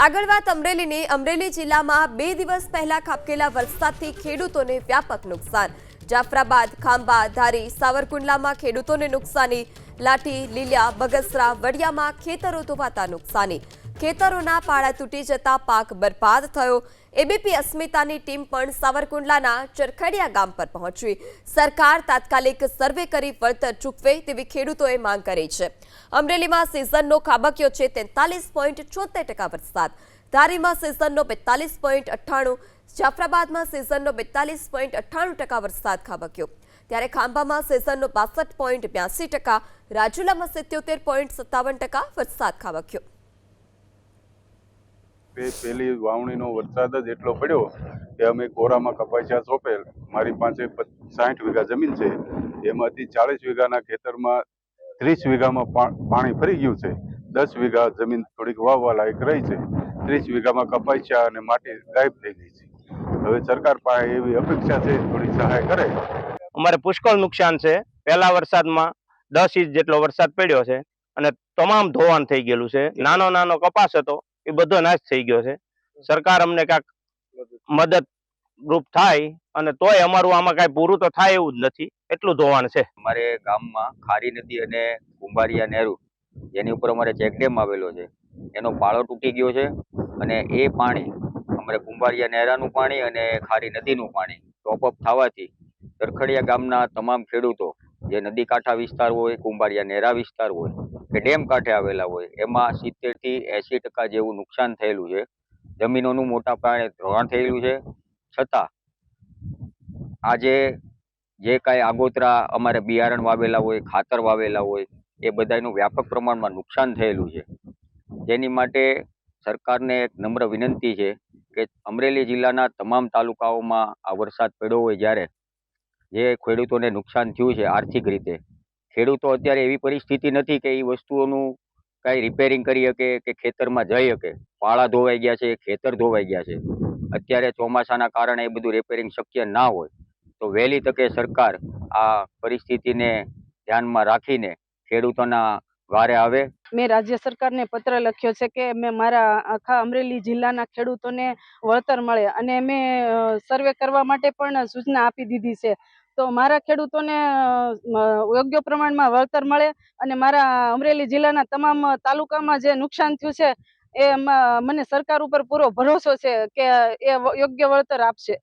આગળ વાત અમરેલીની અમરેલી જિલ્લામાં 2 દિવસ પહેલા ખાબકેલા વરસાદથી ખેડૂતોને વ્યાપક નુકસાન। જાફરાબાદ, ખાંભા, ધારી, સાવરકુંડલામાં ખેડૂતોને નુકસાની। લાઠી, લીલિયા, બગસરા, વડિયામાં ખેતરો ધોવાતા નુકસાની। ખેતરોના પાળા તૂટી જતા પાક બરબાદ થયો। એબીપી અસ્મિતાની ટીમ પણ સાવરકુંડલાના ચરખડિયા ગામ પર પહોંચી। સરકાર તાત્કાલિક સર્વે કરી વળતર ચૂકવે તેવી ખેડૂતોએ માંગ કરી છે। અમરેલીમાં સિઝનનો ખાબક્યો છે 43.74% વરસાદ। ધારીમાં સિઝનનો 42.98%, જાફરાબાદમાં સિઝનનો 42.98% વરસાદ ખાબક્યો। ત્યારે ખાંભામાં સિઝનનો 62.82%, રાજુલામાં 77.57% વરસાદ ખાબક્યો। પહેલી વાવણીનો વરસાદ જ એટલો પડ્યો કે અમે કોરામાં કપાસિયા સોંપેલ। મારી પાસે 60 વીઘા જમીન છે, એમાંથી 40 વીઘાના ખેતરમાં 30 વીઘામાં પાણી ફરી ગયું છે। 10 વીઘા જમીન થોડીક વાવવા લાયક રહી છે। 30 વીઘામાં કપાસિયા અને માટી ગાયબ થઈ ગઈ છે। હવે સરકાર પાસે એવી અપેક્ષા છે થોડી સહાય કરે। અમારે પુષ્કળ નુકસાન છે। પહેલા વરસાદમાં 10 ઇંચ જેટલો વરસાદ પડ્યો છે અને તમામ ધોવાણ થઈ ગયેલું છે। નાનો નાનો કપાસ હતો એ બધો નાશ થઈ ગયો છે। સરકાર અમને કાંઈક મદદરૂપ થાય અને તોય અમારું આમાં કાંઈ પૂરું તો થાય એવું જ નથી, એટલું ધોવાણ છે। અમારે ગામમાં ખારી નદી અને કુંભારિયા નહેરુ જેની ઉપર અમારે ચેકડેમ આવેલો છે, એનો પાળો તૂટી ગયો છે અને એ પાણી અમારે કુંભારિયા નહેરાનું પાણી અને ખારી નદીનું પાણી ટોપઅપ થવાથી ચરખડિયા ગામના તમામ ખેડૂતો જે નદી કાંઠા વિસ્તાર હોય, કુંભારિયા નહેરા વિસ્તાર હોય કે ડેમ કાંઠે આવેલા હોય, એમાં 70 થી 80% જેવું નુકસાન થયેલું છે। જમીનોનું મોટા પાયે ધોવાણ થયેલું છે। છતાં આજે જે કાંઈ આગોતરા અમારે બિયારણ વાવેલા હોય, ખાતર વાવેલા હોય, એ બધાનું વ્યાપક પ્રમાણમાં નુકસાન થયેલું છે। જેની માટે સરકારને એક નમ્ર વિનંતી છે કે અમરેલી જિલ્લાના તમામ તાલુકાઓમાં આ વરસાદ પડ્યો હોય જ્યારે જે ખેડૂતોને નુકસાન થયું છે આર્થિક રીતે, ખેડૂતો અત્યારે એવી પરિસ્થિતિ નથી કે એ વસ્તુઓનું કાંઈ રિપેરિંગ કરી શકે કે ખેતરમાં જઈ શકે। પાળા ધોવાઈ ગયા છે, ખેતર ધોવાઈ ગયા છે। અત્યારે ચોમાસાના કારણે એ બધું રિપેરિંગ શક્ય ના હોય તો વહેલી તકે સરકાર આ પરિસ્થિતિને ધ્યાનમાં રાખીને ખેડૂતોના વારે આવે। મેં રાજ્ય સરકારને પત્ર લખ્યો છે કે મેં મારા આખા અમરેલી જિલ્લાના ખેડૂતોને વળતર મળે અને મેં સર્વે કરવા માટે પણ સૂચના આપી દીધી છે। તો મારા ખેડૂતોને યોગ્ય પ્રમાણમાં વળતર મળે અને મારા અમરેલી જિલ્લાના તમામ તાલુકામાં જે નુકસાન થયું છે એ મને સરકાર ઉપર પૂરો ભરોસો છે કે એ યોગ્ય વળતર આપશે।